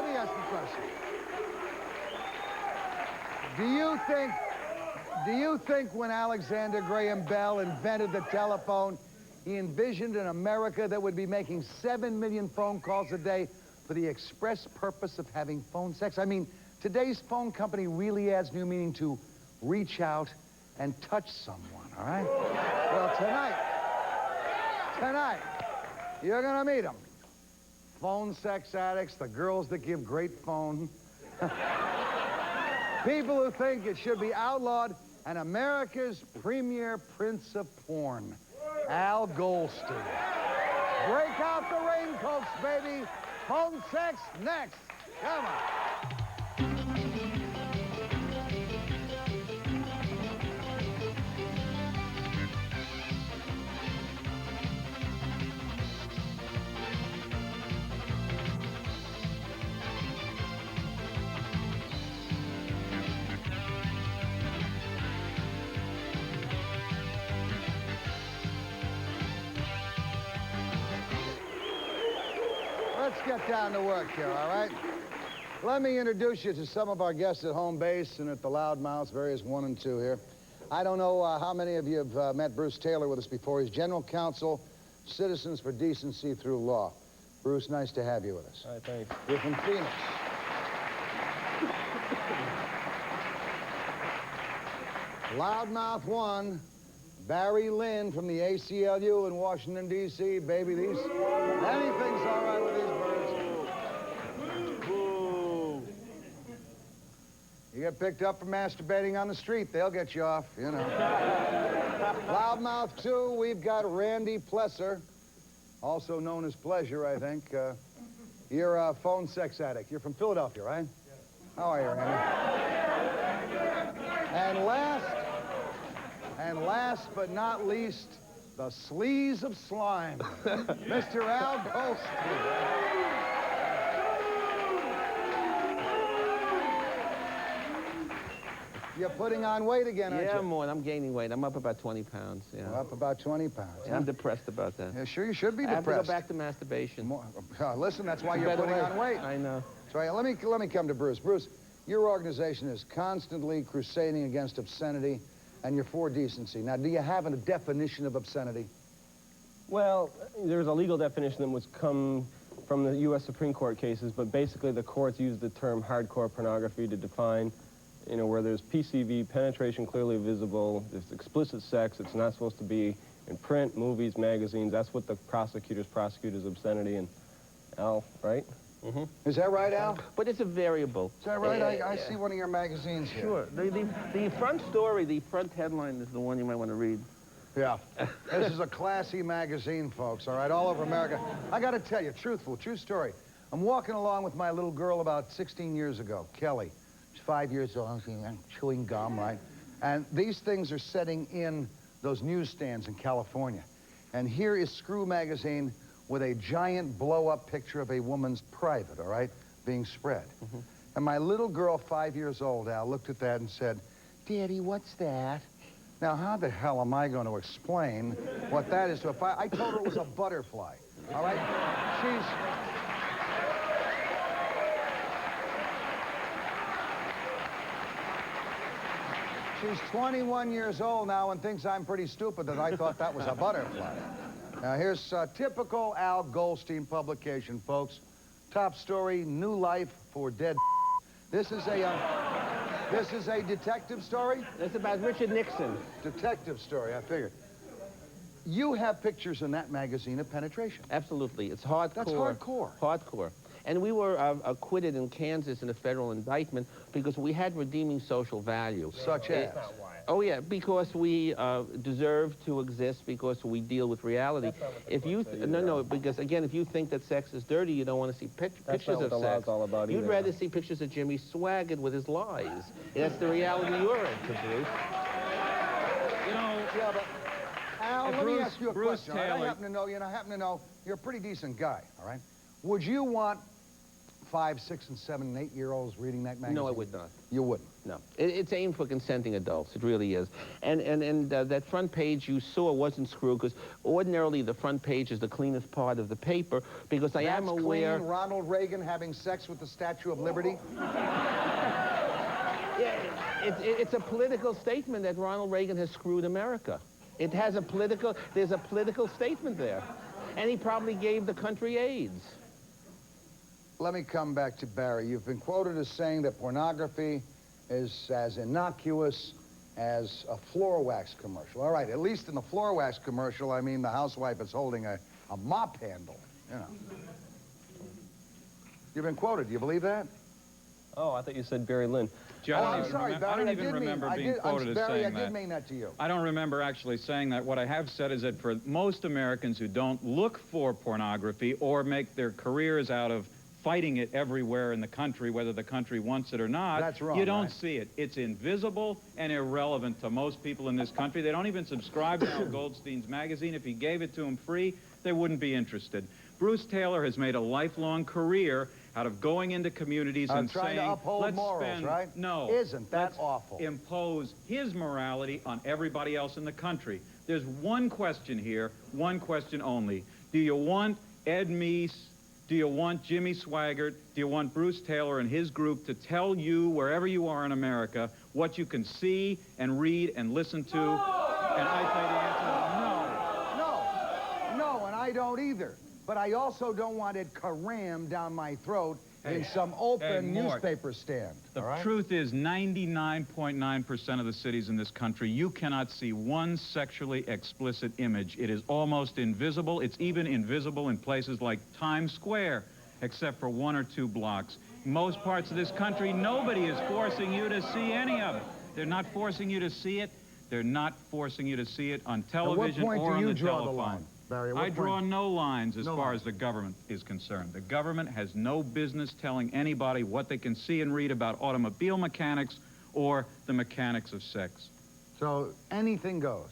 let me ask you a question. Do you think when Alexander Graham Bell invented the telephone, he envisioned an America that would be making 7 million phone calls a day for the express purpose of having phone sex? I mean, today's phone company really adds new meaning to reach out and touch someone, all right? Well, tonight, you're gonna meet them. Phone sex addicts, the girls that give great phone. People who think it should be outlawed, and America's premier prince of porn, Al Goldstein. Break out the raincoats, baby. Phone sex next. Come on. Let's get down to work here, all right? Let me introduce you to some of our guests at home base and at the Loudmouths, various 1 and 2 here. I don't know how many of you have met Bruce Taylor with us before. He's General Counsel, Citizens for Decency Through Law. Bruce, nice to have you with us. All right, thanks. You're from Phoenix. Loudmouth 1, Barry Lynn from the ACLU in Washington, D.C. Baby, anything's all right with these birds. Boo. You get picked up for masturbating on the street, they'll get you off, you know. Loudmouth 2, we've got Randy Plesser, also known as Pleasure, I think. You're a phone sex addict. You're from Philadelphia, right? Yes. How are you, Randy? And last but not least, the sleaze of slime, Mr. Al Goldstein. You're putting on weight again, aren't you? Yeah, Morton, I'm gaining weight. I'm up about 20 pounds, yeah. Well, up about 20 pounds. Yeah, I'm depressed about that. Yeah, sure, you should be depressed. I have to go back to masturbation. Listen, that's why you're putting on weight. I know. So let me come to Bruce. Bruce, your organization is constantly crusading against obscenity, and you're for decency. Now, do you have a definition of obscenity? Well, there's a legal definition that was come from the U.S. Supreme Court cases, but basically the courts use the term hardcore pornography to define, you know, where there's PCV, penetration clearly visible, there's explicit sex, it's not supposed to be in print, movies, magazines. That's what the prosecutors prosecute as obscenity. And Al, right? Mm-hmm. Is that right, Al? But it's a variable. Is that right? I see one of your magazines here. Sure. The front story, the front headline is the one you might want to read. Yeah. This is a classy magazine, folks, all right, all over America. I got to tell you, true story. I'm walking along with my little girl about 16 years ago, Kelly. She's 5 years old, chewing gum, right? And these things are setting in those newsstands in California. And here is Screw Magazine with a giant blow-up picture of a woman's private, all right, being spread. Mm-hmm. And my little girl, 5 years old, Al, looked at that and said, "Daddy, what's that?" Now, how the hell am I going to explain what that is? So if I told her it was a butterfly, all right? She's 21 years old now and thinks I'm pretty stupid that I thought that was a butterfly. Now, here's a typical Al Goldstein publication, folks. Top story, new life for dead. This is a detective story? It's about Richard Nixon. Detective story, I figured. You have pictures in that magazine of penetration. Absolutely. It's hardcore. That's hardcore. Hardcore. And we were acquitted in Kansas in a federal indictment because we had redeeming social value. Such as? Oh, yeah, because we deserve to exist, because we deal with reality. If you because again, if you think that sex is dirty, you don't want to see pictures of sex. That's not what the law's all about either. You'd rather see pictures of Jimmy swagged with his lies. That's the reality you're into, Bruce. You know, yeah, but Al, let me ask you a question. Taylor. I happen to know you're a pretty decent guy, all right? Would you want 5, 6, and 7, and 8-year-olds reading that magazine? No, I would not. You wouldn't? No. It's aimed for consenting adults. It really is. And that front page you saw wasn't screwed, because ordinarily the front page is the cleanest part of the paper, because I am aware... Clean, Ronald Reagan having sex with the Statue of Liberty? Yeah, it's a political statement that Ronald Reagan has screwed America. It has a political... There's a political statement there. And he probably gave the country AIDS. Let me come back to Barry. You've been quoted as saying that pornography is as innocuous as a floor wax commercial. All right, at least in the floor wax commercial, I mean the housewife is holding a mop handle, you know. You've been quoted. Do you believe that? Oh, I thought you said Barry Lynn. Oh, I'm sorry, Barry. I don't even remember being quoted as Barry, saying that. I did mean that to you. I don't remember actually saying that. What I have said is that for most Americans who don't look for pornography or make their careers out of fighting it everywhere in the country, whether the country wants it or not, that's wrong, you don't right? see it. It's invisible and irrelevant to most people in this country. They don't even subscribe to Al Goldstein's magazine. If he gave it to them free, they wouldn't be interested. Bruce Taylor has made a lifelong career out of going into communities and trying saying, to uphold let's morals, spend... right? No. Isn't that let's awful? Impose his morality on everybody else in the country. There's one question here, one question only. Do you want Ed Meese? Do you want Jimmy Swaggart? Do you want Bruce Taylor and his group to tell you, wherever you are in America, what you can see and read and listen to? No! And I say the answer is no. No, and I don't either. But I also don't want it crammed down my throat in some open newspaper stand. The truth is 99.9% of the cities in this country, you cannot see one sexually explicit image. It is almost invisible. It's even invisible in places like Times Square, except for 1 or 2 blocks. Most parts of this country, nobody is forcing you to see any of it. They're not forcing you to see it. They're not forcing you to see it on television or on the telephone. At what point do you draw the line, Barry? I draw no lines as far as the government is concerned. The government has no business telling anybody what they can see and read about automobile mechanics or the mechanics of sex. So anything goes?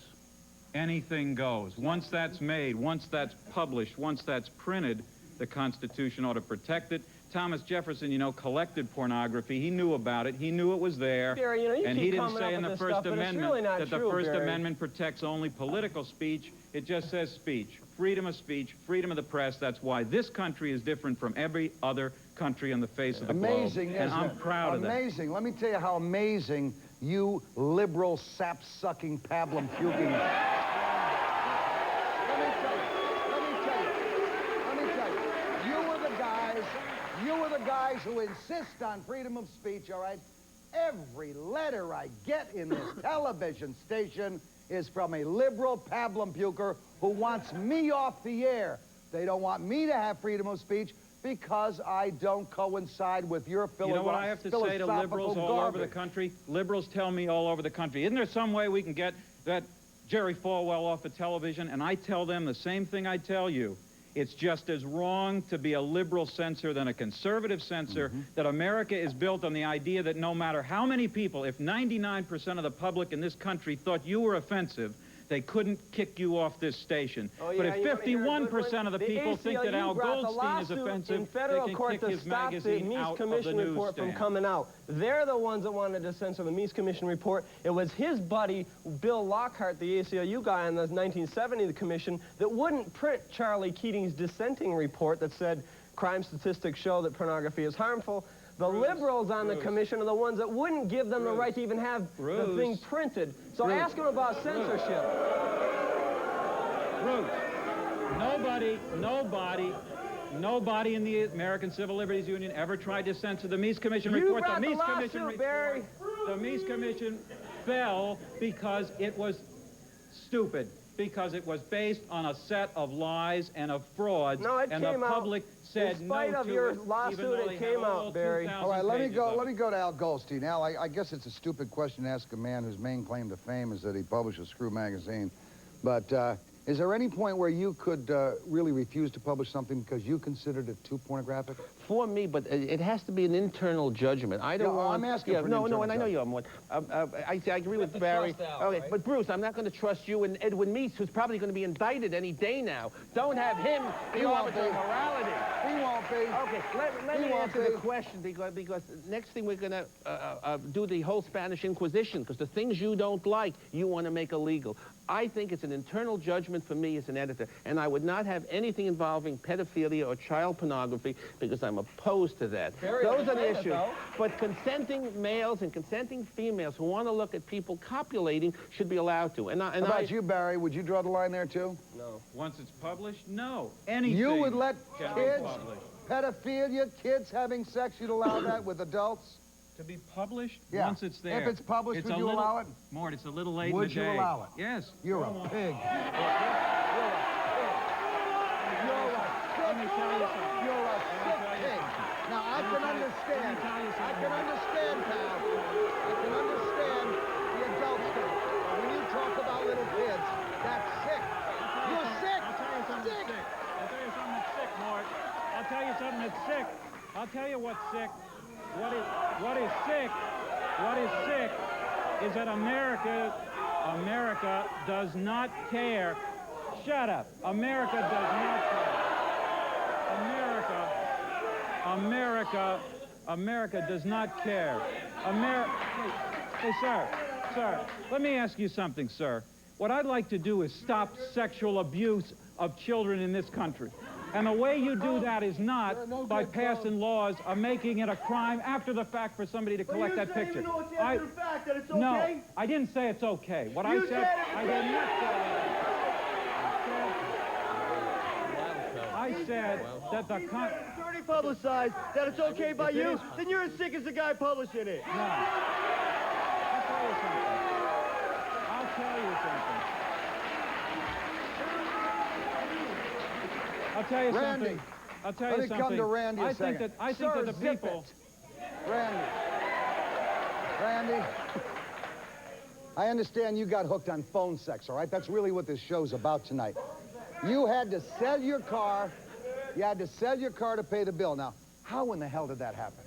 Anything goes. Once that's made, once that's published, once that's printed, the Constitution ought to protect it. Thomas Jefferson, you know, collected pornography. He knew about it. He knew it was there. Barry, you know, and he didn't say in the First Amendment really that the First Barry. Amendment protects only political speech. It just says speech. Freedom of speech, freedom of the press. That's why this country is different from every other country on the face of the globe. And I'm proud of that. Amazing. Let me tell you how amazing you liberal, sap-sucking, pablum-puking... You are the guys who insist on freedom of speech, all right? Every letter I get in this television station is from a liberal pablum puker who wants me off the air. They don't want me to have freedom of speech because I don't coincide with your philosophical You know what I have to say to liberals all over the country? Liberals tell me all over the country, isn't there some way we can get that Jerry Falwell off the television? And I tell them the same thing I tell you. It's just as wrong to be a liberal censor than a conservative censor, that America is built on the idea that no matter how many people, if 99% of the public in this country thought you were offensive, they couldn't kick you off this station. Oh, yeah, but if 51% of the people think that Al Goldstein is offensive, in federal they can court kick to his stop the magazine Meese out of the Commission report from newsstand. coming out. They're the ones that wanted to censor the Meese Commission report. It was his buddy, Bill Lockhart, the ACLU guy in the 1970 commission, that wouldn't print Charlie Keating's dissenting report that said crime statistics show that pornography is harmful. The liberals on the commission are the ones that wouldn't give them the right to even have the thing printed. So ask them about censorship. Bruce, nobody in the American Civil Liberties Union ever tried to censor the Meese Commission report. The Meese Commission fell because it was stupid, because it was based on a set of lies and of frauds, and the public said no to it. In spite of your lawsuit, it came out, Barry. All right, let me go to Al Goldstein. Al, I guess it's a stupid question to ask a man whose main claim to fame is that he publishes Screw magazine, but is there any point where you could really refuse to publish something because you considered it too pornographic? for me, but it has to be an internal judgment. I don't want... I'm asking for an internal and I know you are, Morton. I agree with Barry. Okay, right? But Bruce, I'm not going to trust you and Edwin Meese, who's probably going to be indicted any day now. Don't have him be arbiter of morality. He won't be. Okay, let me answer the question, because next thing we're going to do the whole Spanish Inquisition, because the things you don't like, you want to make illegal. I think it's an internal judgment for me as an editor, and I would not have anything involving pedophilia or child pornography because I'm opposed to that. Those are the issues. But consenting males and consenting females who want to look at people copulating should be allowed to. How about you, Barry? Would you draw the line there, too? No. Once it's published, no. Anything You would let can kids, be published. pedophilia, kids having sex, you'd allow that with adults? To be published? Yeah. Once it's there. If it's published, would you allow it? Mort, it's a little late in Would the day. you allow it? Yes. You're a pig. Let me tell you something. You're a sick pig. Now, I can understand. I can understand, pal. I can understand the adult stuff. But when you talk about little kids, that's sick. You're sick. I'll tell you something that's sick. I'll tell you something that's sick, Mort. I'll tell you something that's sick. I'll tell you what's sick. What is sick is that America does not care. Shut up. America does not care. America does not care. Hey, sir, let me ask you something, sir. What I'd like to do is stop sexual abuse of children in this country. And the way you do that is not by passing laws or making it a crime after the fact for somebody to collect that picture. You know it's after the fact that it's okay? No, I didn't say it's okay. What I said, I did not say I said that the It's already publicized that it's okay by you, then you're as sick as the guy publishing it. No. I'll tell you something. I'll tell you Randy, something. I'll tell let you me something. come to Randy a second. I think that the Zip people... it. Randy, I understand you got hooked on phone sex, all right? That's really what this show's about tonight. You had to sell your car. You had to sell your car to pay the bill. Now, how in the hell did that happen?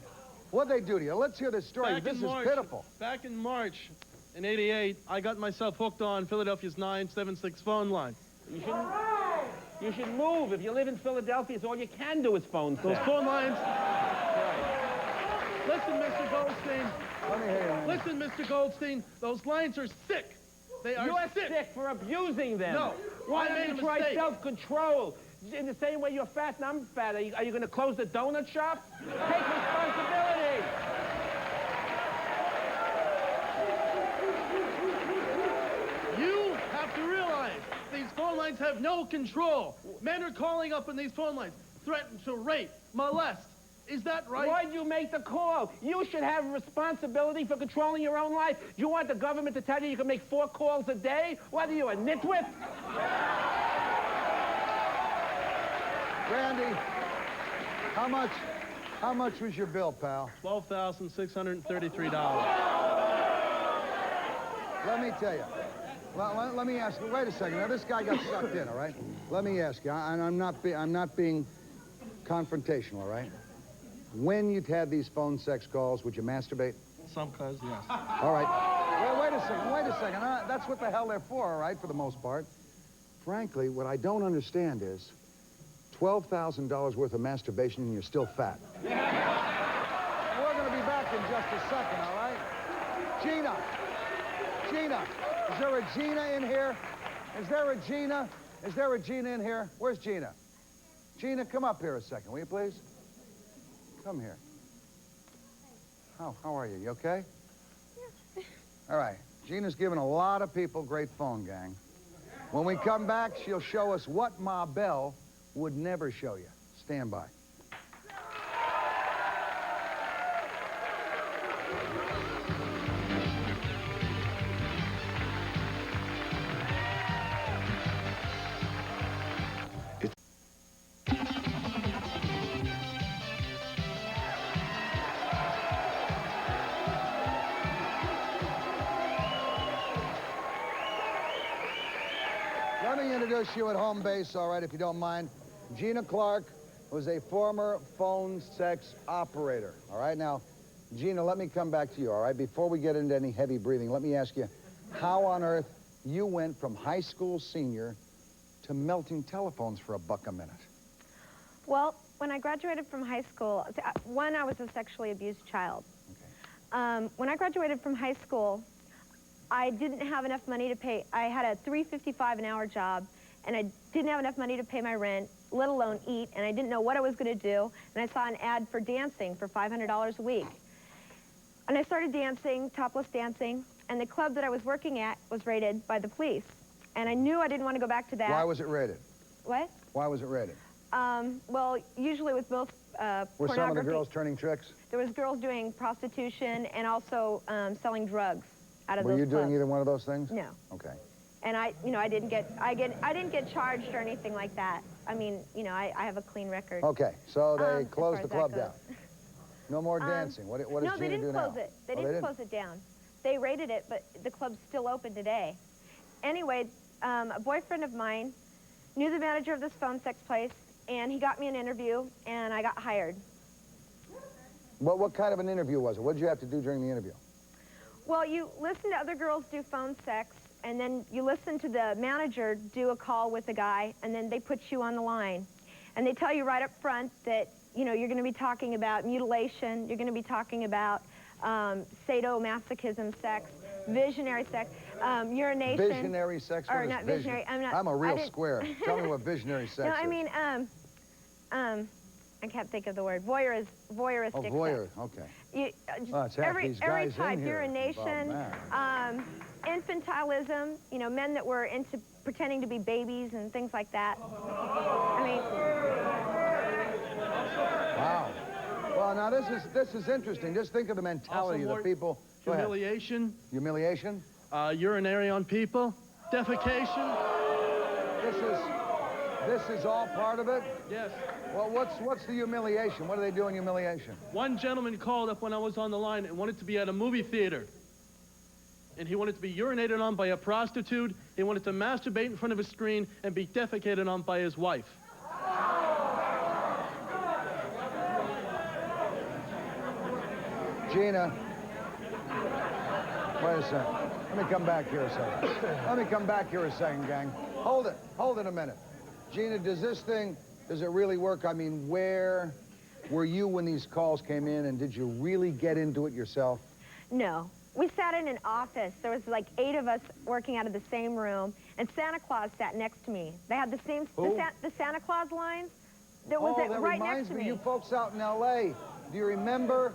What'd they do to you? Let's hear this story. This is pitiful. Back in March, in '88, I got myself hooked on Philadelphia's 976 phone line. You should move. If you live in Philadelphia, it's all you can do is phone sex. Those phone lines... Listen, Mr. Goldstein. Let me hear you, man. Listen, Mr. Goldstein. Those lines are sick. They are You're sick for abusing them. No. Why I made don't a you try mistake. self-control? In the same way you're fat and I'm fat, are you going to close the donut shop? Take responsibility. You have to realize these phone lines have no control. Men are calling up on these phone lines, threaten to rape, molest. Is that right? Why'd you make the call? You should have responsibility for controlling your own life. You want the government to tell you can make 4 calls a day? What are you, a nitwit? Randy, how much was your bill, pal? $12,633. Let me tell you. Let me ask you. Wait a second. Now, this guy got sucked in, all right? Let me ask you. I'm not being confrontational, all right? When you'd had these phone sex calls, would you masturbate? Sometimes, yes. All right. Well, wait a second. That's what the hell they're for, all right, for the most part. Frankly, what I don't understand is $12,000 worth of masturbation and you're still fat. We're going to be back in just a second, all right? Gina, is there a Gina in here? Is there a Gina in here? Where's Gina? Gina, come up here a second, will you please? Come here. How are you? You okay? Yeah. All right. Gina's given a lot of people great phone, gang. When we come back, she'll show us what Ma Bell would never show you. Stand by. Let me introduce you at home base, all right, if you don't mind. Gina Clark, was a former phone sex operator. All right, now, Gina, let me come back to you, all right? Before we get into any heavy breathing, let me ask you how on earth you went from high school senior to melting telephones for $1 a minute. Well, when I graduated from high school, one, I was a sexually abused child. Okay. When I graduated from high school, I didn't have enough money to pay. I had a $3.55 an hour job, and I didn't have enough money to pay my rent, let alone eat, and I didn't know what I was going to do. And I saw an ad for dancing for $500 a week. And I started dancing, topless dancing, and the club that I was working at was raided by the police. And I knew I didn't want to go back to that. Why was it raided? What? Why was it raided? Well, usually with both Were some of the girls turning tricks? There was girls doing prostitution and also selling drugs out of those Were you doing clubs. either one of those things? No. Okay. And I didn't get charged or anything like that. I mean, I have a clean record. Okay, so they as closed far the as club that down. goes. No more dancing. What does No, Gina they do didn't now? close it. They Oh, didn't close it down. They raided it, but the club's still open today. Anyway, a boyfriend of mine knew the manager of this phone sex place, and he got me an interview, and I got hired. What kind of an interview was it? What did you have to do during the interview? Well, you listen to other girls do phone sex, and then you listen to the manager do a call with a guy, and then they put you on the line. And they tell you right up front that, you're going to be talking about mutilation, you're going to be talking about sadomasochism sex, visionary sex, urination. Visionary sex? Or What is not vision? visionary. I'm a real square. Tell me what visionary sex No, is. I mean, I can't think of the word. Voyeuristic Oh, voyeur. sex. Okay. Just it's half these every guys in type, here urination, involved infantilism, men that were into pretending to be babies and things like that. I mean, wow. Well, now this is interesting. Just think of the mentality of the people. Go ahead. Humiliation, Humiliation? urinary on people, defecation. This is all part of it? Yes. Well, what's the humiliation? What do they do in humiliation? One gentleman called up when I was on the line and wanted to be at a movie theater. And he wanted to be urinated on by a prostitute. He wanted to masturbate in front of a screen and be defecated on by his wife. Gina, wait a second. Let me come back here a second. Let me come back here a second, gang. Hold it a minute. Gina, does it really work? I mean, where were you when these calls came in, and did you really get into it yourself? no. We sat in an office. There was like 8 of us working out of the same room, and Santa Claus sat next to me. They had the same, the Santa Claus lines. That was that right reminds next to me, me. you folks out in L.A., do you remember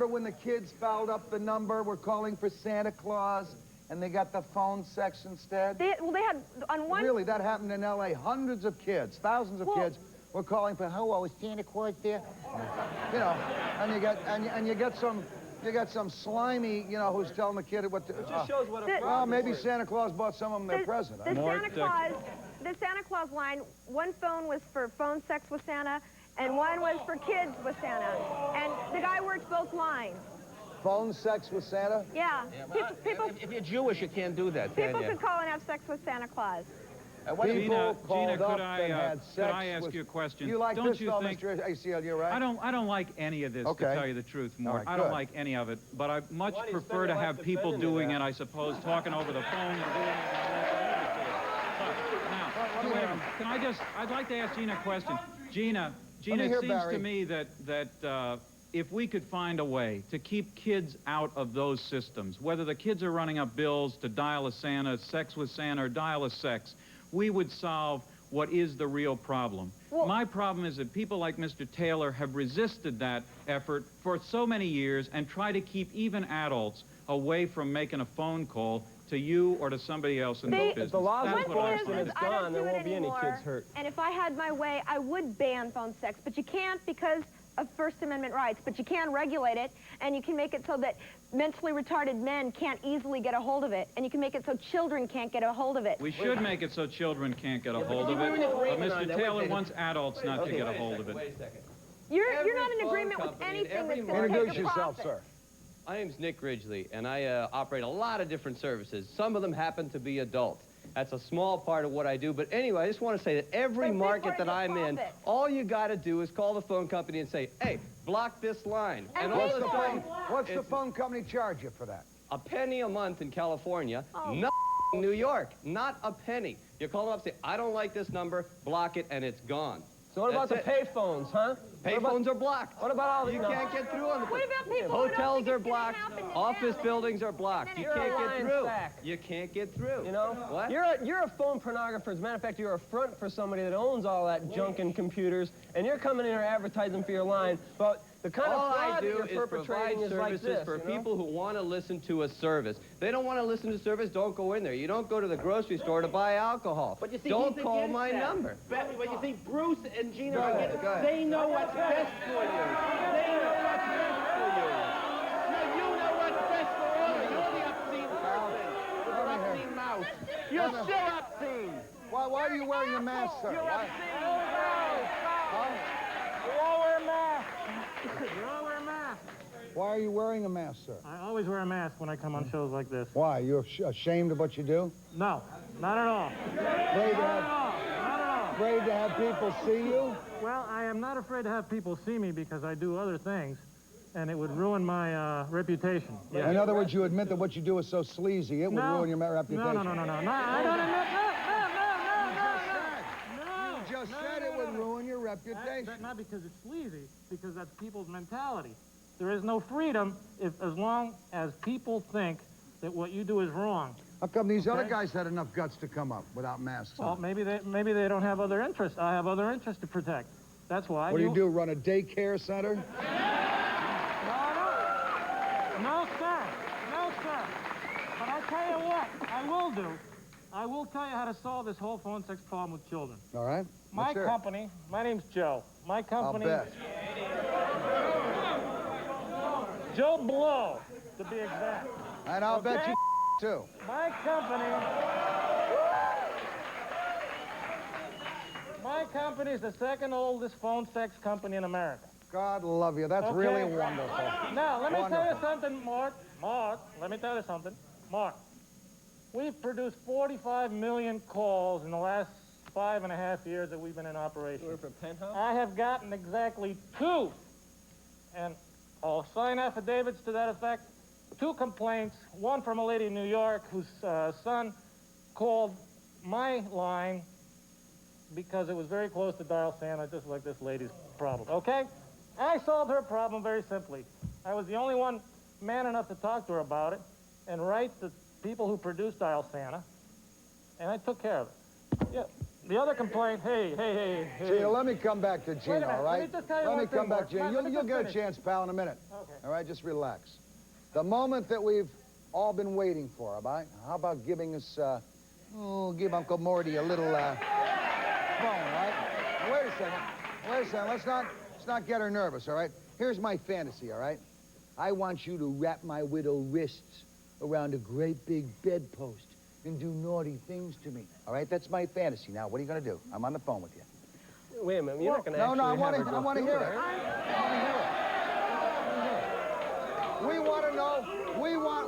when the kids fouled up the number, were calling for Santa Claus, and they got the phone sex instead? They had, on one... Really, that happened in L.A. Hundreds of kids, thousands of kids were calling for, hello, is Santa Claus there? And you get some slimy, who's telling the kid what to... It just shows what a well, problem maybe is. Santa Claus bought some of them their present. The Santa Claus line, one phone was for phone sex with Santa, and one was for kids with Santa. And the guy worked both lines. Phone sex with Santa? Yeah. People If you're Jewish, you can't do that, people Tanya. could call and have sex with Santa Claus. People Gina, called up could and had sex could I ask you a question? You like Don't this, you though, think... Mr. ACLU, right? I don't like any of this, Okay. to tell you the truth, Mort. right, I don't good. like any of it. But I much Why do you prefer spend to your have life people defending doing that? it, I suppose, talking over the phone and doing it. Now, I'd like to ask Gina a question. Gina, me it hear seems Barry. to me that if we could find a way to keep kids out of those systems, whether the kids are running up bills to dial a Santa, sex with Santa, or dial a sex, we would solve what is the real problem. Well, my problem is that people like Mr. Taylor have resisted that effort for so many years and try to keep even adults away from making a phone call to you or to somebody else in the business. If the law's That's what I enforced find. and it's I don't gone, do there it won't be any anymore. kids hurt. And if I had my way, I would ban phone sex. But you can't because of First Amendment rights. But you can regulate it, and you can make it so that mentally retarded men can't easily get a hold of it. And you can make it so children can't get a hold of it. We should make it so children can't get a hold of we're in it. But agreement on Mr. that. Taylor Wait a wants adults not to get a hold of it. Wait a second. You're not in phone agreement with company and anything that's every going to Introduce take a yourself, profit. sir. My name's Nick Ridgely, and I operate a lot of different services. Some of them happen to be adult. That's a small part of what I do. But anyway, I just want to say that every market that I'm in, all you got to do is call the phone company and say, hey, block this line. And all of a sudden, What's the phone company charge you for that? a penny a month in California, no in New York, not a penny. You call them up and say, I don't like this number, block it, and it's gone. So what about the payphones, huh? Payphones are blocked. What about all the... You can't get through on the... What about people Hotels are blocked. Office buildings are blocked. You can't get through. You can't get through. You know? What? You're a phone pornographer. As a matter of fact, you're a front for somebody that owns all that junk and computers, and you're coming in here advertising for your line, but the kind All of fraud I that do you're is provide perpetrating is like services this, for you know? people who want to listen to a service. They don't want to listen to service, don't go in there. You don't go to the grocery store to buy alcohol. But you see, don't he's call against my that. number. But you see, Bruce and Gina Go are ahead, against go ahead. They know what's best for you. They know what's best for you. No, you know what's best for all of you. You're the obscene person. You're the obscene mouse. You're still obscene. Why are you wearing a mask, sir? You're Why? obscene. We all wear masks. We all wear masks. Why are you wearing a mask, sir? I always wear a mask when I come on shows like this. Why? You're ashamed of what you do? No, not at all. Afraid to have, Not at all. afraid to have people see you? Well, I am not afraid to have people see me because I do other things, and it would ruin my reputation. In other words, you admit that what you do is so sleazy, it would ruin your reputation. No, I don't admit. You just said it would ruin your reputation. Not because it's sleazy, because that's people's mentality. There is no freedom as long as people think that what you do is wrong. How come these other guys had enough guts to come up without masks Well, on? maybe they don't have other interests. I have other interests to protect. That's why. What do you do, run a daycare center? No, sir. No, sir. But I tell you what, I will do. I will tell you how to solve this whole phone sex problem with children. All right. My company, my name's Joe. My company... I'll bet. Joe Blow, to be exact. And I'll bet you too. My company is the second oldest phone sex company in America. God love you. That's really wonderful. Now, let me tell you something, Mark. Let me tell you something. Mark, we've produced 45 million calls in the last 5.5 years that we've been in operation. You work for Penthouse? I have gotten exactly 2, and I'll sign affidavits to that effect, 2 complaints, one from a lady in New York whose son called my line because it was very close to dial Santa, just like this lady's problem, okay? I solved her problem very simply. I was the only one man enough to talk to her about it and write the people who produced dial Santa, and I took care of it. Yeah. The other complaint, hey. Gina, let me come back to Gina, all right? Let me just tell you Let me one thing, come back, Mark. Gina. Let me You'll just get a finish. chance, pal, in a minute. Okay. All right, just relax. The moment that we've all been waiting for, all right? How about giving us, give Uncle Morty a little, phone, all right? Now, wait a second. Let's not get her nervous, all right? Here's my fantasy, all right? I want you to wrap my widow wrists around a great big bedpost and do naughty things to me. All right, that's my fantasy. Now, what are you going to do? I'm on the phone with you. Wait a minute, you're not going to No, I want to hear it. We want to know,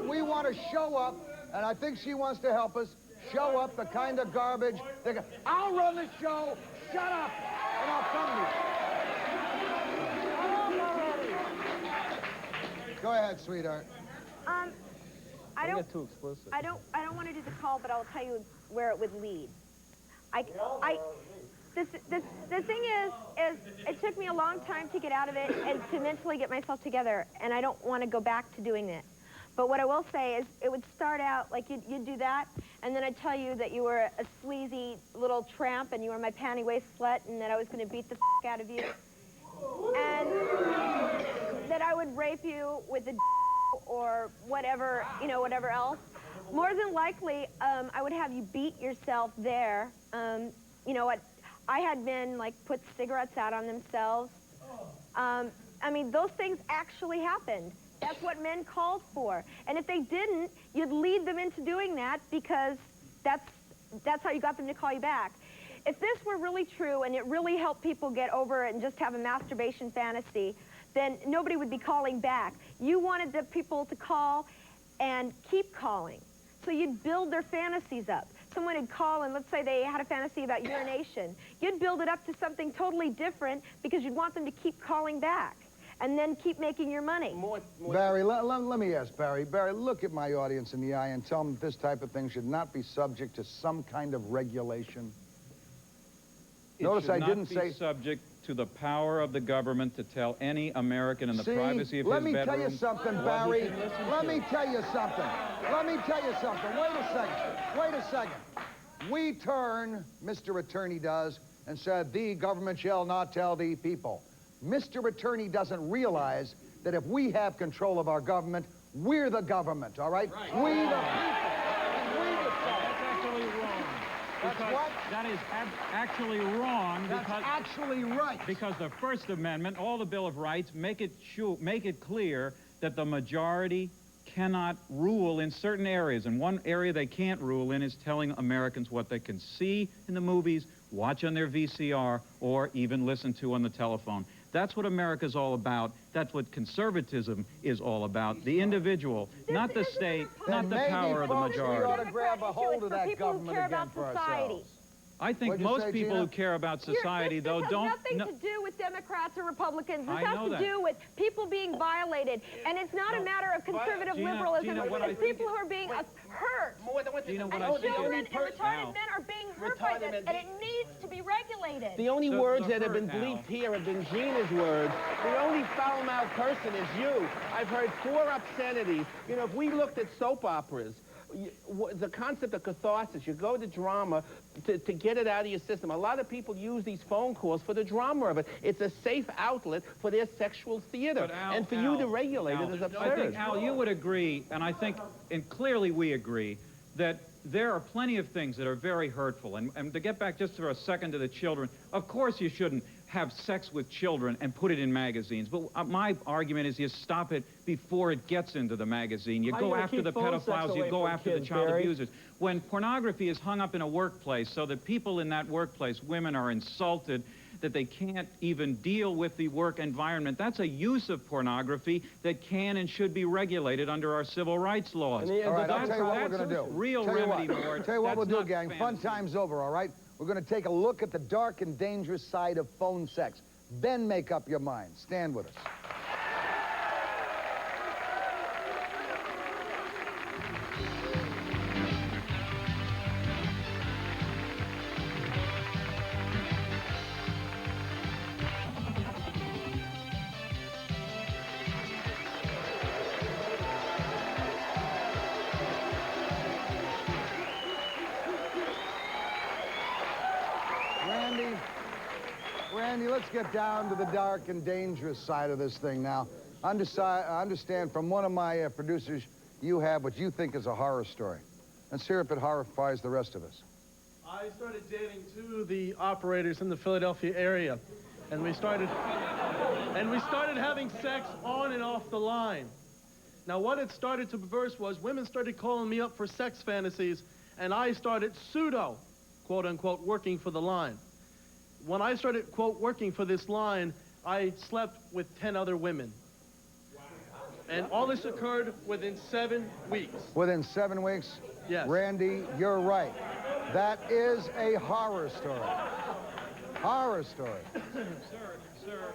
we want to show up, and I think she wants to help us, show up the kind of garbage that I'll run the show, shut up, and I'll come to you. Go ahead, sweetheart. I don't get too explicit. I don't want to do the call, but I'll tell you where it would lead. The thing is it took me a long time to get out of it and to mentally get myself together, and I don't want to go back to doing it. But what I will say is it would start out like you'd do that, and then I'd tell you that you were a sleazy little tramp and you were my panty waist slut and that I was going to beat the out of you, and that I would rape you with a or whatever, whatever else. More than likely, I would have you beat yourself there. You know what? I had men, like, put cigarettes out on themselves. I mean, those things actually happened. That's what men called for. And if they didn't, you'd lead them into doing that because that's how you got them to call you back. If this were really true and it really helped people get over it and just have a masturbation fantasy, then nobody would be calling back. You wanted the people to call and keep calling. So you'd build their fantasies up. someone would call and let's say they had a fantasy about urination, you'd build it up to something totally different because you'd want them to keep calling back and then keep making your money. Barry, let me ask Barry. Barry, look at my audience in the eye and tell them this type of thing should not be subject to some kind of regulation. Notice I didn't say... It should not be subject to the power of the government to tell any American in the privacy of his bedroom. Let me tell you something, Barry. Let me tell you something. Let me tell you something. Wait a second. Wait a second. We turn, Mr. Attorney does, and said, the government shall not tell the people. Mr. Attorney doesn't realize that if we have control of our government, we're the government, all right? Right. We the people. And we decide. That's actually wrong. That's Because what? That is actually wrong. That's because, actually right. Because the First Amendment, all the Bill of Rights, make it clear that the majority cannot rule in certain areas. And one area they can't rule in is telling Americans what they can see in the movies, watch on their VCR, or even listen to on the telephone. That's what America's all about. That's what conservatism is all about. The individual, not the state, not the power of the majority. We ought to grab a hold of that government again for ourselves. I think most people who care about society, though, don't... This has nothing to do with Democrats or Republicans. This I has know to do with people being violated. And it's not a matter of conservative liberalism. It's people who are being hurt. Gina, what And I think children and retarded men are being hurt by this. And it needs to be regulated. The only words that have been bleeped here have been Gina's words. The only foul-mouthed person is you. I've heard 4 obscenities. You know, if we looked at soap operas, the concept of catharsis, you go to drama to get it out of your system. A lot of people use these phone calls for the drama of it. It's a safe outlet for their sexual theater. But Al, and for you to regulate it is absurd. I think, Al, you would agree, and I think, and clearly we agree, that there are plenty of things that are very hurtful. And to get back just for a second to the children, of course you shouldn't have sex with children and put it in magazines. But my argument is you stop it before it gets into the magazine. You go after the pedophiles, you go after the child abusers. When pornography is hung up in a workplace so that people in that workplace, women, are insulted, that they can't even deal with the work environment, that's a use of pornography that can and should be regulated under our civil rights laws. All right, I'll tell you what we're going to do. Real remedy, Mort. Tell you what we'll do, That's gang. not Fun fantasy. time's over, all right? We're going to take a look at the dark and dangerous side of phone sex. Then make up your mind. Stand with us. Randy, let's get down to the dark and dangerous side of this thing now. I understand from one of my producers you have what you think is a horror story. Let's hear if it horrifies the rest of us. I started dating 2 of the operators in the Philadelphia area, and we started having sex on and off the line. Now, what it started to reverse was women started calling me up for sex fantasies, and I started pseudo, quote-unquote, working for the line. When I started, quote, working for this line, I slept with 10 other women. And all this occurred within 7 weeks. Within 7 weeks? Yes. Randy, you're right. That is a horror story. Horror story. Sir,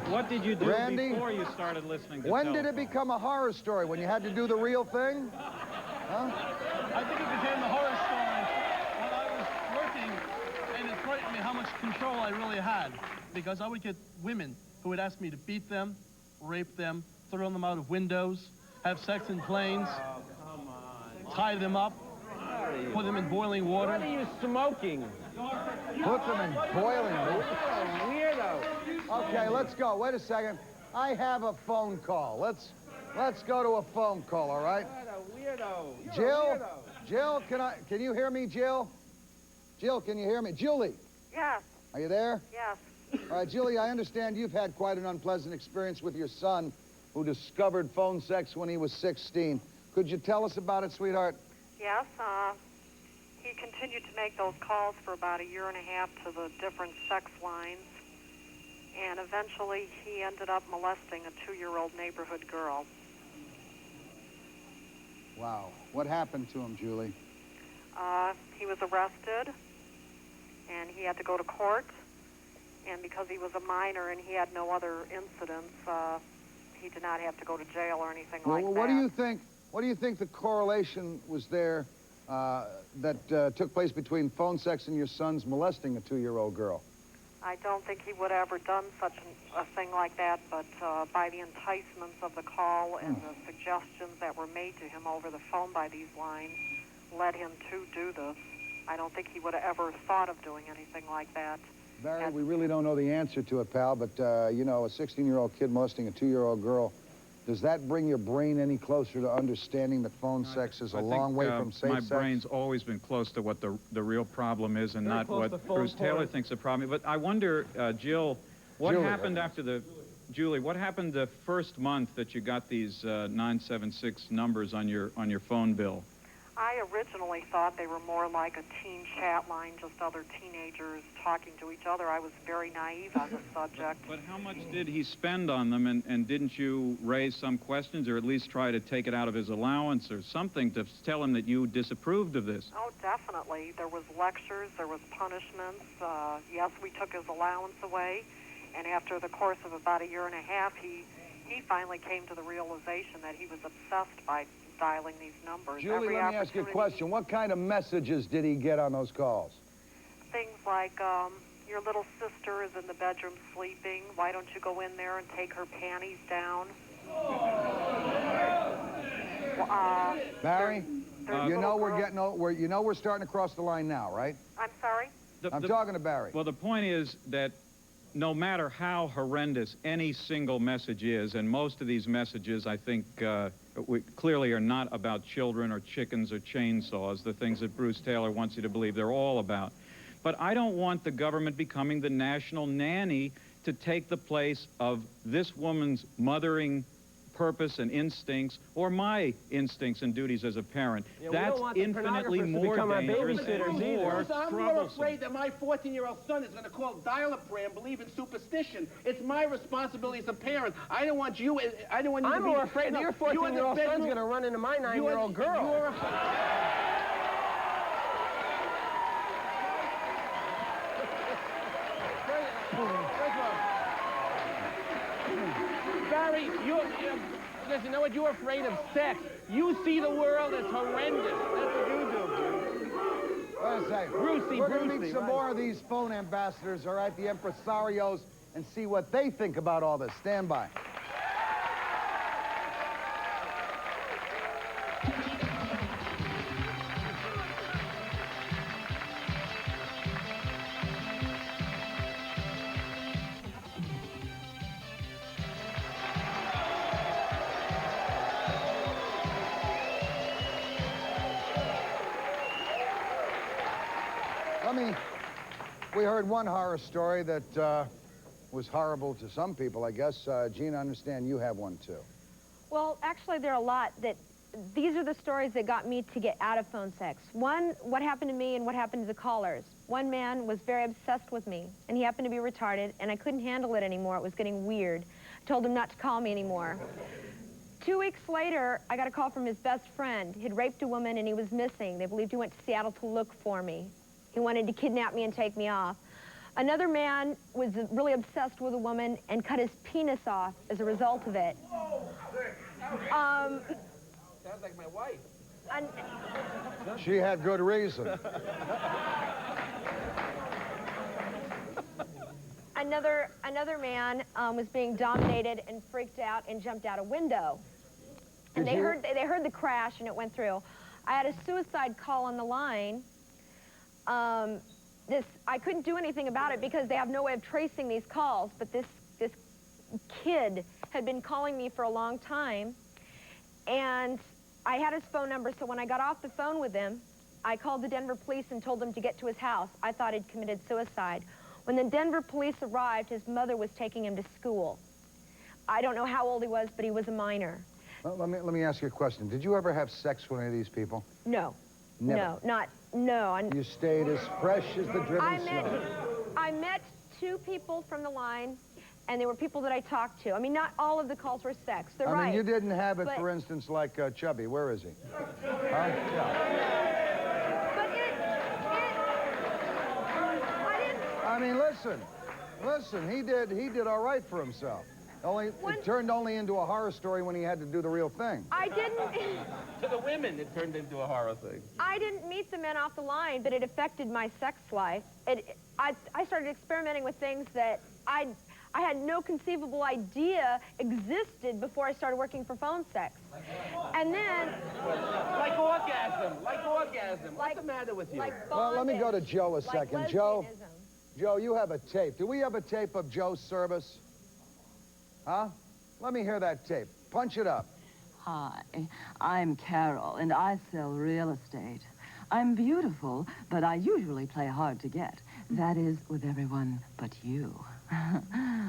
what did you do Randy, before you started listening to when did it become a horror story? When you had to do the real thing? Huh? I think it became a horror story when I was working, and it frightened me how much control I really had. Because I would get women who would ask me to beat them, rape them, throw them out of windows, have sex in planes, tie them up, put them in boiling water. What are you smoking? Put them in boiling water. Weirdo. Okay, let's go. Wait a second. I have a phone call. Let's go to a phone call, all right? What a weirdo. Jill? Jill, can you hear me, Jill? Jill, can you hear me? Julie? Yes, Are you there? yes. All right, Julie, I understand you've had quite an unpleasant experience with your son who discovered phone sex when he was 16. Could you tell us about it, sweetheart? Yes, he continued to make those calls for about 1.5 years to the different sex lines, and eventually he ended up molesting a 2-year-old neighborhood girl. Wow. What happened to him, Julie? He was arrested, and he had to go to court. And because he was a minor and he had no other incidents, he did not have to go to jail or anything like that. What do you think? What do you think the correlation was there that took place between phone sex and your son's molesting a 2-year-old girl? I don't think he would have ever done such a thing like that, but by the enticements of the call and the suggestions that were made to him over the phone by these lines led him to do this. I don't think he would have ever thought of doing anything like that. Barry, we really don't know the answer to it, pal, but, you know, a 16-year-old kid molesting a 2-year-old girl, does that bring your brain any closer to understanding that phone sex is a long way from safe sex? My brain's always been close to what the real problem is and not what Bruce Taylor thinks the problem is. But I wonder, Jill, what happened after the... Julie, what happened the first month that you got these 976 numbers on your phone bill? I originally thought they were more like a teen chat line, just other teenagers talking to each other. I was very naive on the subject. But how much did he spend on them, and didn't you raise some questions, or at least try to take it out of his allowance or something to tell him that you disapproved of this? Oh, definitely. There was lectures, there was punishments. Yes, we took his allowance away, and after the course of about a year and a half, he finally came to the realization that he was obsessed by dialing these numbers. Julie, let me ask you a question. What kind of messages did he get on those calls? Things like, your little sister is in the bedroom sleeping. Why don't you go in there and take her panties down? Barry, you know we're starting to cross the line now, right? I'm sorry? I'm talking to Barry. Well, the point is that no matter how horrendous any single message is, and most of these messages, I think, clearly are not about children or chickens or chainsaws, the things that Bruce Taylor wants you to believe they're all about. But I don't want the government becoming the national nanny to take the place of this woman's mothering purpose and instincts, or my instincts and duties as a parent. Yeah, that's infinitely more dangerous and more I'm more afraid that my 14-year-old son is going to call dial-a-prayer and believe in superstition. It's my responsibility as a parent. I don't want you... I don't want you to be... I'm more afraid that your 14-year-old son's going to run into my 9-year-old girl. Barry, listen, you know what? You're afraid of sex. You see the world as horrendous. That's what you do. Wait a second. We're going to meet some more of these phone ambassadors, all right, the impresarios, and see what they think about all this. Stand by. We heard one horror story that was horrible to some people, I guess. Gina, I understand you have one, too. Well, actually, there are a lot that... These are the stories that got me to get out of phone sex. One, what happened to me and what happened to the callers. One man was very obsessed with me, and he happened to be retarded, and I couldn't handle it anymore. It was getting weird. I told him not to call me anymore. 2 weeks later, I got a call from his best friend. He'd raped a woman, and he was missing. They believed he went to Seattle to look for me. He wanted to kidnap me and take me off. Another man was really obsessed with a woman and cut his penis off as a result of it. Sounds like my wife. She had good reason. Another man was being dominated and freaked out and jumped out a window. And they heard the crash and it went through. I had a suicide call on the line. I couldn't do anything about it because they have no way of tracing these calls, but this kid had been calling me for a long time, and I had his phone number, so when I got off the phone with him, I called the Denver police and told them to get to his house. I thought he'd committed suicide. When the Denver police arrived, his mother was taking him to school. I don't know how old he was, but he was a minor. Well, let me ask you a question. Did you ever have sex with any of these people? No. Never. No. You stayed as fresh as the driven snow. I met 2 people from the line, and they were people that I talked to. I mean, not all of the calls were sex. They're right. I mean, you didn't have it, for instance, like Chubby. Where is he? Huh? Yeah. But I mean, listen, he did all right for himself. It turned only into a horror story when he had to do the real thing. I didn't... To the women, it turned into a horror thing. I didn't meet the men off the line, but it affected my sex life. I started experimenting with things that I had no conceivable idea existed before I started working for phone sex. And then... Like orgasm. What's the matter with you? Like well, let me go to Joe a second. Like Joe, you have a tape. Do we have a tape of Joe's service? Huh? Let me hear that tape. Punch it up. Hi, I'm Carol, and I sell real estate. I'm beautiful, but I usually play hard to get. That is, with everyone but you.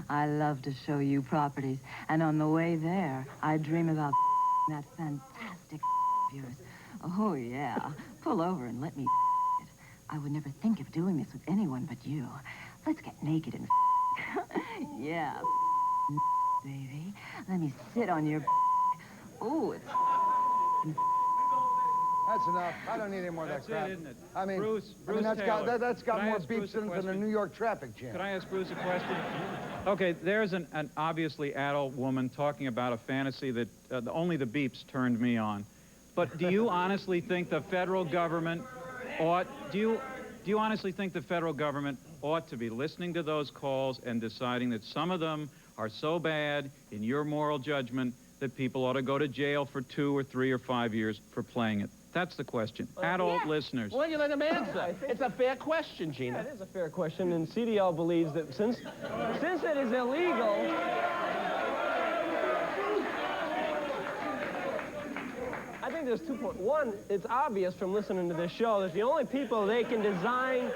I love to show you properties, and on the way there, I dream about that fantastic of yours. Oh, yeah. Pull over and let me it. I would never think of doing this with anyone but you. Let's get naked and yeah, baby. Let me sit on your... Oh, it's... That's enough. I don't need any more of that crap. That's it, isn't it? I mean, Bruce that's got more beeps Bruce a in it than a question? New York traffic jam. Could I ask Bruce a question? Okay, there's an obviously adult woman talking about a fantasy that only the beeps turned me on. But do you honestly think the federal government ought... Do you honestly think the federal government ought to be listening to those calls and deciding that some of them are so bad in your moral judgment that people ought to go to jail for 2 or 3 or 5 years for playing it? That's the question. Adult listeners. Well, you let him answer. It's a fair question, Gina. That is a fair question, and CDL believes that since it is illegal... I think there's 2 points. One, it's obvious from listening to this show that the only people they can design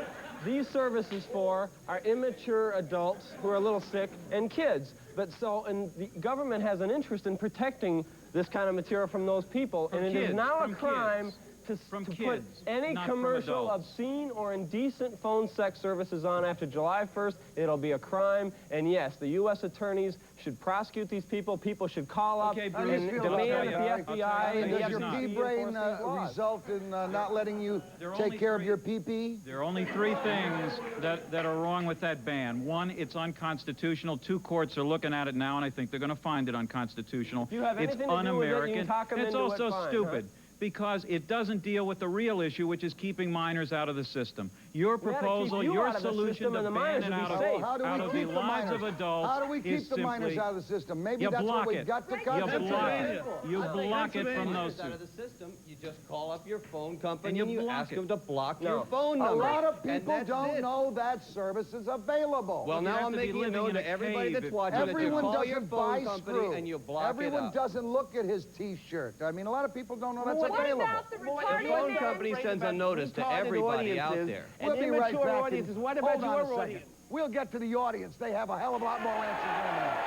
these services for are immature adults who are a little sick and kids. And the government has an interest in protecting this kind of material from those people, and it is now a crime to put any commercial obscene or indecent phone sex services on after July 1st. It'll be a crime, and yes, the U.S. attorneys should prosecute these people. People should call up and demand that the FBI... Does your pea brain result in not letting you take care of your pee-pee? There are only 3 things that are wrong with that ban. 1, it's unconstitutional. 2 courts are looking at it now, and I think they're going to find it unconstitutional. It's un-American. It's also stupid. Because it doesn't deal with the real issue, which is keeping minors out of the system. Your proposal, your solution to ban it out of the lives of adults how do we keep the minors out of the system? Maybe that's what we've got to concentrate on. You block it from those out of the system. You just call up your phone company and you ask them to block your phone A number. lot of people don't know that service is available. Well, now I'm making it known to everybody that's watching that you call your phone company and you block it up. Everyone doesn't look at his T-shirt. I mean, a lot of people don't know that's available. The phone company sends a notice to everybody out there. We'll be right back. Audiences. What about your audience? We'll get to the audience. They have a hell of a lot more answers than that.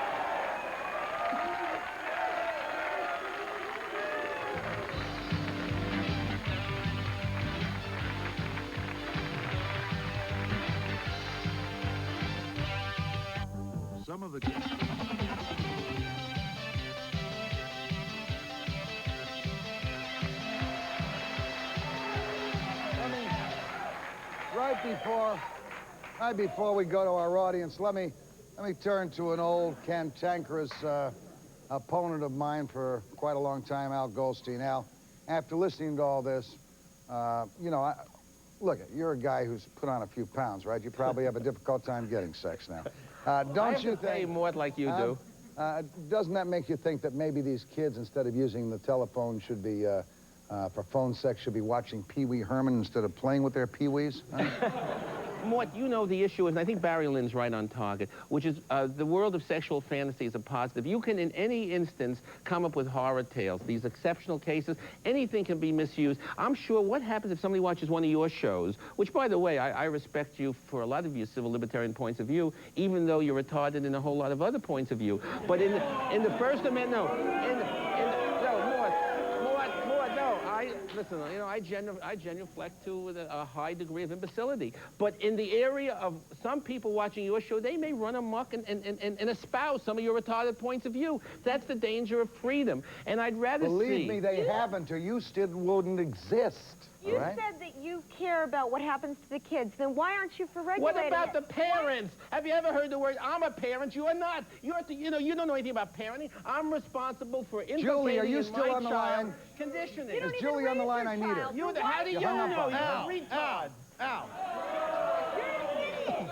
Some of the... Right before we go to our audience, let me turn to an old cantankerous opponent of mine for quite a long time, Al Goldstein. Al, after listening to all this, look, you're a guy who's put on a few pounds, right? You probably have a difficult time getting sex now. Don't you think? More like you do. Doesn't that make you think that maybe these kids, instead of using the telephone, should be for phone sex, should be watching Pee Wee Herman instead of playing with their Pee-wees? Huh? Mort, you know the issue is, and I think Barry Lynn's right on target, which is the world of sexual fantasy is a positive. You can, in any instance, come up with horror tales. These exceptional cases, anything can be misused. I'm sure what happens if somebody watches one of your shows, which, by the way, I respect you for a lot of your civil libertarian points of view, even though you're retarded in a whole lot of other points of view. But in the First Amendment, listen, I genuflect to a high degree of imbecility. But in the area of some people watching your show, they may run amok and espouse some of your retarded points of view. That's the danger of freedom. And I'd rather Believe me, they haven't, or you still wouldn't exist. You said that you care about what happens to the kids. Then why aren't you for regulating What about it? the parents? Have you ever heard the word, I'm a parent, you are not. You know, you don't know anything about parenting. I'm responsible for inculcating Julie, are you in still my on the child line? conditioning. You don't Is even Julie on the raise line? your I need her. child. You, So how why do you You hung up know? on You're me. a retard.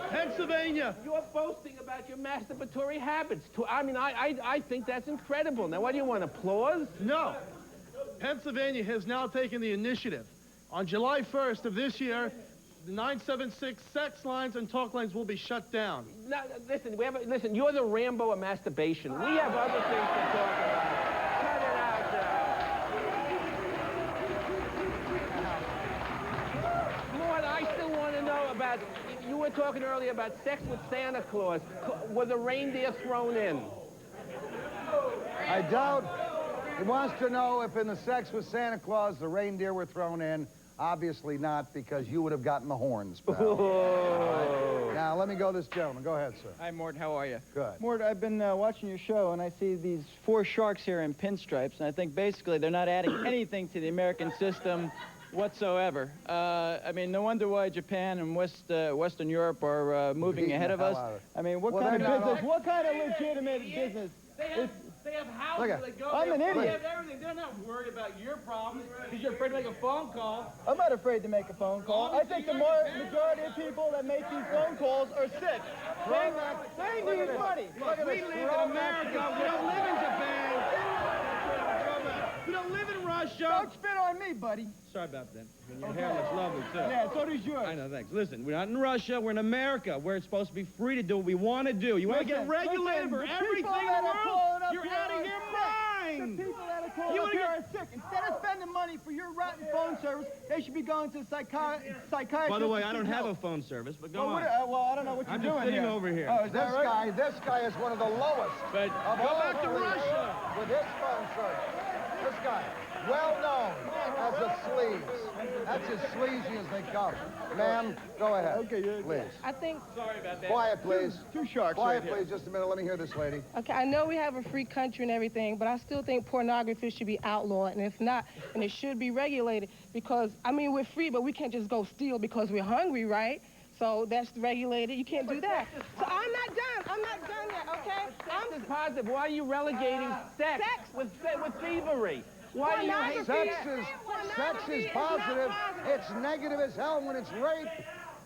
Pennsylvania. You're boasting about your masturbatory habits. I mean, I think that's incredible. Now, what do you want, applause? No. Pennsylvania has now taken the initiative. On July 1st of this year, the 976 sex lines and talk lines will be shut down. Now, listen, listen, you're the Rambo of masturbation. We have other things to talk about. Cut it out now. Lord, I still want to know about, you were talking earlier about sex with Santa Claus. Were the reindeer thrown in? I doubt. He wants to know if in the sex with Santa Claus the reindeer were thrown in. Obviously not, because you would have gotten the horns, pal. Right. Now, let me go to this gentleman. Go ahead, sir. Hi, Morton. How are you? Good. Morton, I've been watching your show, and I see these 4 sharks here in pinstripes, and I think basically they're not adding anything to the American system whatsoever. I mean, no wonder why Japan and Western Europe are moving ahead of us. I mean, what kind of business? What kind of legitimate business? They have houses that go I'm there. an idiot. They have everything. They're not worried about your problems because you're afraid to make a phone call. I'm not afraid to make a phone call. I think the majority of people that make these phone calls are sick. They need money. Look, we live in America. We don't live in Japan. We don't live in Russia. Don't spit on me, buddy. Sorry about that. And your hair looks lovely, too. Yeah, so does yours. I know, thanks. Listen, we're not in Russia. We're in America, where it's supposed to be free to do what we want to do. You want to get regulated for everything in the world? You're out of your mind. The people that are calling up here are sick. Instead of spending money for your rotten phone service, they should be going to a psychiatrist. By the way, I don't have a phone service, but go on. Well, I don't know what you're I'm doing just sitting here. over here. Oh, is that right? This guy is one of the lowest But of go all back to police Russia. with his phone service. This guy, well known as a sleaze. That's as sleazy as they come. Ma'am, go ahead. Okay, please. I think... Sorry about that. Quiet, please. Two sharks Quiet, right here. please. Just a minute. Let me hear this lady. Okay, I know we have a free country and everything, but I still think pornography should be outlawed, and if not, then it should be regulated, because, I mean, we're free, but we can't just go steal because we're hungry, right? So that's regulated. You can't do that. So I'm not done. I'm not done yet, okay? Sex is positive. Why are you relegating sex with thievery? Why do you hate Sex is positive. It's negative as hell when it's rape.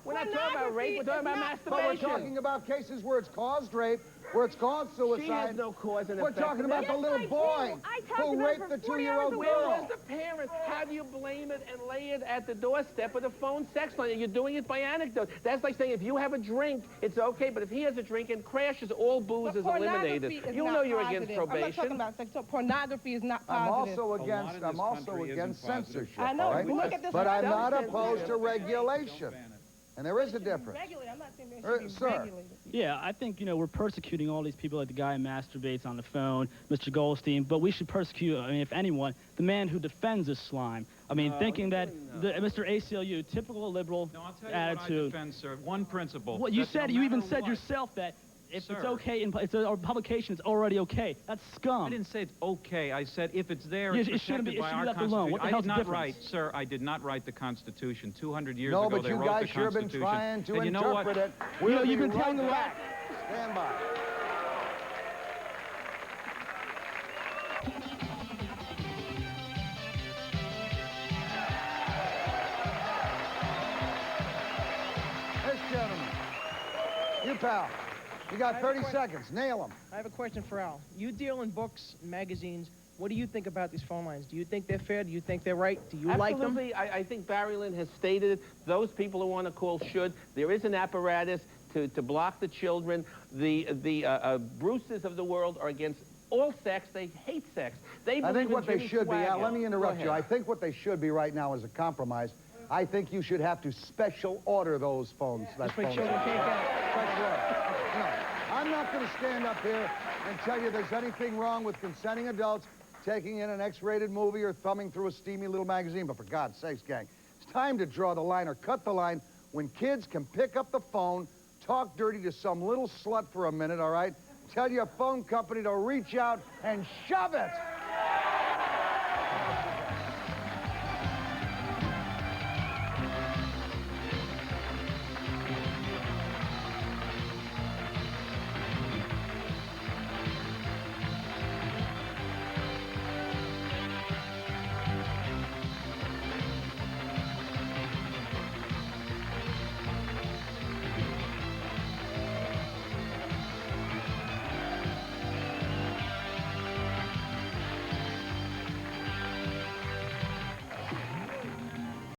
We're not talking about rape. We're talking about masturbation. But we're talking about cases where it's caused rape, where it's caused suicide. She has no cause and We're effect. talking about the little boy who raped the 2-year-old Where girl. was the parent? How do you blame it and lay it at the doorstep of the phone sex line? You're doing it by anecdote. That's like saying if you have a drink, it's okay, but if he has a drink and crashes, all booze is eliminated. You know you're against probation. I'm not talking about sex. So pornography is not I'm positive. also against censorship. I know. Right? Look at this. But I'm not opposed to regulation. And there is a difference. Regulated. I'm not saying there should be Sir. regulated. Yeah, I think, we're persecuting all these people like the guy who masturbates on the phone, Mr. Goldstein, but we should persecute, if anyone, the man who defends this slime. Thinking that Mr. ACLU, typical liberal No, I'll tell you attitude. what I defend, sir. One principle. Well, you that said, no you even matter said what- yourself that if Sir. it's okay, it's a publication, it's already okay. That's scum. I didn't say it's okay. I said if it's there, Yeah, it's it shouldn't protected be- it by should be our left alone. Constitution. What the I hell's did the not difference? write, sir, I did not write the Constitution. 200 years No, ago, but they you wrote guys the sure been Constitution. trying to And you know what? interpret it. You've been telling the back. Stand by. This gentleman. You, pal. You got 30 seconds. Nail him. I have a question for Al. You deal in books, magazines. What do you think about these phone lines? Do you think they're fair? Do you think they're right? Do you like them? Absolutely. I think Barry Lynn has stated it. Those people who want to call should. There is an apparatus to block the children. The Bruces of the world are against all sex. They hate sex. They I think believe what in they Jimmy should be, Al, Swaggart. let me interrupt Go you. I ahead. think what they should be right now is a compromise. I think you should have to special order those phones. Just make children can't get it. Special order. No, I'm not going to stand up here and tell you there's anything wrong with consenting adults taking in an X-rated movie or thumbing through a steamy little magazine, but for God's sakes, gang, it's time to draw the line or cut the line when kids can pick up the phone, talk dirty to some little slut for a minute, all right? Tell your phone company to reach out and shove it